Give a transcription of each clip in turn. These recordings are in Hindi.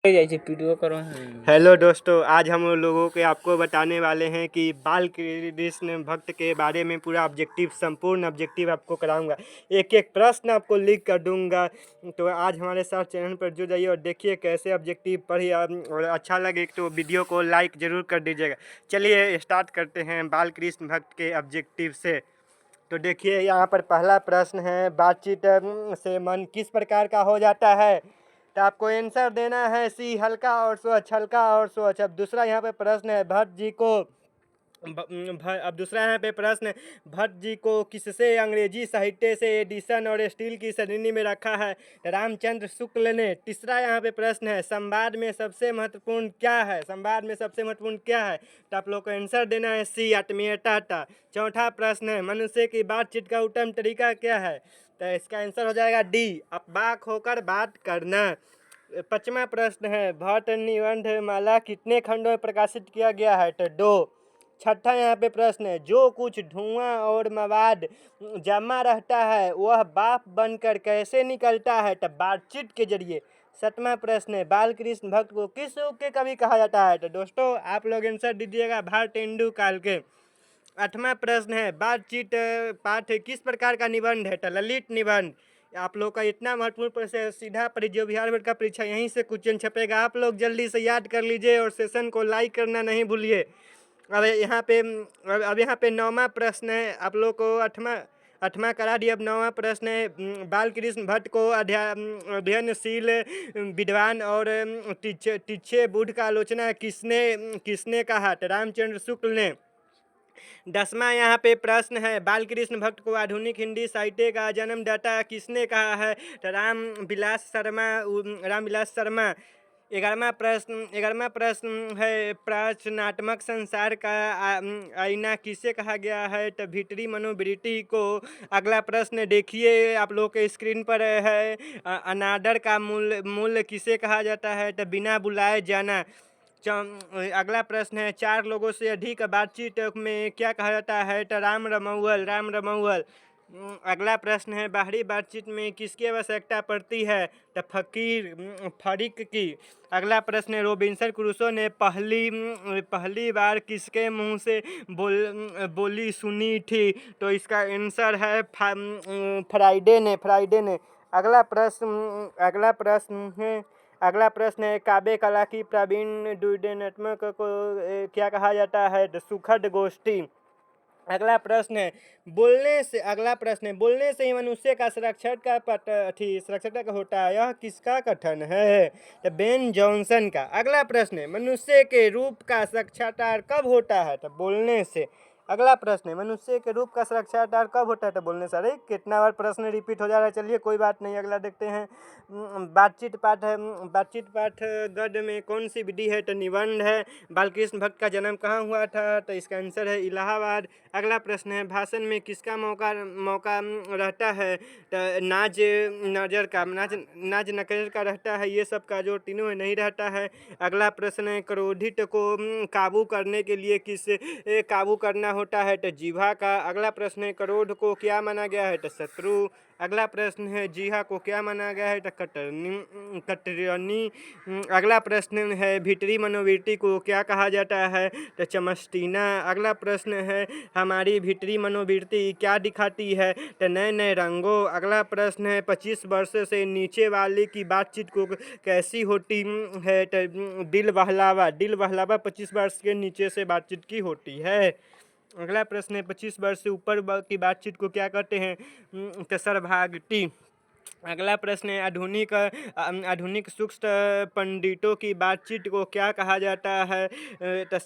वीडियो करो। हेलो दोस्तों, आज हम लोगों के आपको बताने वाले हैं कि बाल कृष्ण भक्त के बारे में पूरा ऑब्जेक्टिव, संपूर्ण ऑब्जेक्टिव आपको कराऊंगा। एक एक प्रश्न आपको लिख कर दूंगा। तो आज हमारे साथ चैनल पर जुड़ जाइए और देखिए कैसे ऑब्जेक्टिव पढ़िए। और अच्छा लगे तो वीडियो को लाइक ज़रूर कर दीजिएगा। चलिए स्टार्ट करते हैं बाल कृष्ण भक्त के ऑब्जेक्टिव से। तो देखिए यहाँ पर पहला प्रश्न है, बातचीत से मन किस प्रकार का हो जाता है? तो आपको आंसर देना है सी, हल्का और स्वच्छ, हल्का और स्वच्छ। अब दूसरा यहाँ पे प्रश्न है, भट्ट जी को अब दूसरा यहाँ पे प्रश्न, भट्ट जी को किससे अंग्रेजी साहित्य से एडिशन और स्टील की श्रेणी में रखा है? रामचंद्र शुक्ल ने। तीसरा यहाँ पे प्रश्न है, संवाद में सबसे महत्वपूर्ण क्या है? संवाद में सबसे महत्वपूर्ण क्या है? तो आप लोग को आंसर देना है सी, आत्मीयता। चौथा प्रश्न है, मनुष्य की बातचीत का उत्तम तरीका क्या है? तो इसका आंसर हो जाएगा डी, अपाक होकर बात करना। पांचवा प्रश्न है, भट्ट निबंध माला कितने खंडों में प्रकाशित किया गया है? तो 2। छठा यहाँ पे प्रश्न है, जो कुछ धुआं और मवाद जमा रहता है वह भाप बनकर कैसे निकलता है? तो बातचीत के जरिए। सातवां प्रश्न है, बालकृष्ण भक्त को किस युग के कवि कहा जाता है? तो दोस्तों आप लोग आंसर दीजिएगा भारतेंदु काल के। आठवां प्रश्न है, बातचीत पाठ किस प्रकार का निबंध है? तो ललित निबंध। आप लोग का इतना महत्वपूर्ण प्रश्न है, सीधा जो बिहार बोर्ड का परीक्षा यहीं से क्वेश्चन छपेगा। आप लोग जल्दी से याद कर लीजिए और सेशन को लाइक करना नहीं भूलिए। अब यहाँ पे नौवां प्रश्न है, आप लोग को आठवां करा दिया। अब नौवां प्रश्न है, बालकृष्ण भट्ट को अध्ययनशील विद्वान और तिच्छे बुद्ध का आलोचना किसने किसने कहा? तो रामचंद्र शुक्ल ने। 10वां यहाँ पे प्रश्न है, बालकृष्ण भक्त को आधुनिक हिंदी साहित्य का जन्मदाता किसने कहा है? तो रामविलास शर्मा। 11वां प्रश्न है, प्रश्नात्मक संसार का आईना किसे कहा गया है? तो भीतरी मनोवृत्ति को। अगला प्रश्न देखिए, आप लोग के स्क्रीन पर है, अनादर का मूल्य किसे कहा जाता है? तो बिना बुलाए जाना। अगला प्रश्न है, 4 लोगों से अधिक बातचीत में क्या कहा जाता है? तो राम रमौअल। अगला प्रश्न है, बाहरी बातचीत में किसकी आवश्यकता पड़ती है? तो फरीक की। अगला प्रश्न है, रॉबिन्सन क्रूसो ने पहली बार किसके मुंह से बोली सुनी थी? तो इसका आंसर है फ्राइडे ने। अगला प्रश्न है, काव्य कला की प्रवीण द्विडात्मक को क्या कहा जाता है? तो सुखद गोष्ठी। अगला प्रश्न है, बोलने से ही मनुष्य का साक्षात्कार होता है, यह किसका कथन है? तो बेन जॉनसन का। अगला प्रश्न है, मनुष्य के रूप का साक्षात्कार कब होता है? तो बोलने से। अगला प्रश्न है, मनुष्य के रूप का साक्षात्कार कब होता है? तो बोलने से। अरे कितना बार प्रश्न रिपीट हो जा रहा है, चलिए कोई बात नहीं, अगला देखते हैं। बातचीत पाठ गद्य में कौन सी विधि है? तो निबंध है। बालकृष्ण भक्त का जन्म कहाँ हुआ था? तो इसका आंसर है इलाहाबाद। अगला प्रश्न है, भाषण में किसका मौका रहता है? तो नाज नजर का रहता है, ये सब का जो तीनों में नहीं रहता है। अगला प्रश्न है, क्रोधित को काबू करने के लिए किस काबू करना होता है? तो जीवा का। अगला प्रश्न है, क्रोध को क्या माना गया है? तो शत्रु। अगला प्रश्न है, जीहा को क्या माना गया है? तो कतरनी। अगला प्रश्न है, भीतरी मनोवृत्ति को क्या कहा जाता है? तो चमस्टीना। अगला प्रश्न है, हमारी भीतरी मनोवृत्ति क्या दिखाती है? तो नए नए रंगों। अगला प्रश्न है, 25 वर्ष से नीचे वाले की बातचीत को कैसी होती है? तो दिल बहलावा 25 वर्ष के नीचे से बातचीत की होती है। अगला प्रश्न है, 25 वर्ष से ऊपर की बातचीत को क्या कहते हैं? तो सर्वभागटी। अगला प्रश्न है, आधुनिक सूक्ष्म पंडितों की बातचीत को क्या कहा जाता है? तो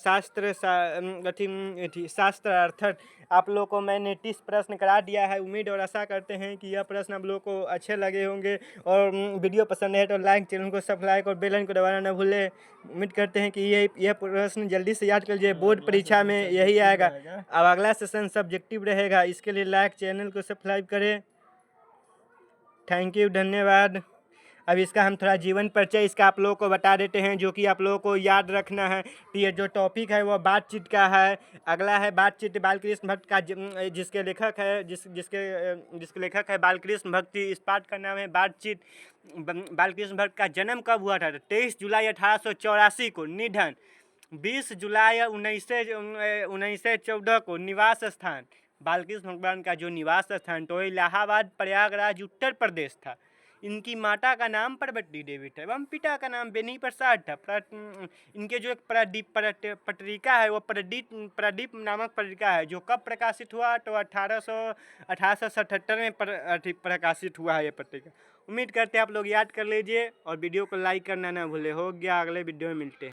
शास्त्रार्थ। आप लोग को मैंने 30 प्रश्न करा दिया है। उम्मीद और आशा करते हैं कि यह प्रश्न आप लोग को अच्छे लगे होंगे। और वीडियो पसंद है तो लाइक, चैनल को सब्सक्राइब और बेल आइकन को दबाना न भूलें। उम्मीद करते हैं कि यह प्रश्न जल्दी से याद कर लीजिए, बोर्ड परीक्षा में यही आएगा। अब अगला सेशन सब्जेक्टिव रहेगा, इसके लिए लाइक, चैनल को सब्सक्राइब करें। थैंक यू, धन्यवाद। अब इसका हम थोड़ा जीवन परिचय इसका आप लोगों को बता देते हैं, जो कि आप लोगों को याद रखना है। तो ये जो टॉपिक है वो बातचीत का है। अगला है बातचीत बालकृष्ण भट्ट का, जिसके लेखक है जिसके लेखक है बालकृष्ण भट्ट। इस पाठ का नाम है बातचीत। बालकृष्ण भट्ट का जन्म कब हुआ था? 23 जुलाई 1884 को। निधन 20 जुलाई 1914 को। निवास स्थान बालकृष्ण भगवान का जो निवास स्थान तो इलाहाबाद प्रयागराज उत्तर प्रदेश था। इनकी माता का नाम परबट्टी देवी था एवं पिता का नाम बेनी प्रसाद था। इनके जो एक पत्रिका है वो प्रदीप नामक पत्रिका है, जो कब प्रकाशित हुआ? तो 1877 में प्रकाशित हुआ है ये पत्रिका। उम्मीद करते हैं आप लोग याद कर लीजिए और वीडियो को लाइक करना ना भूले। हो गया, अगले वीडियो में मिलते हैं।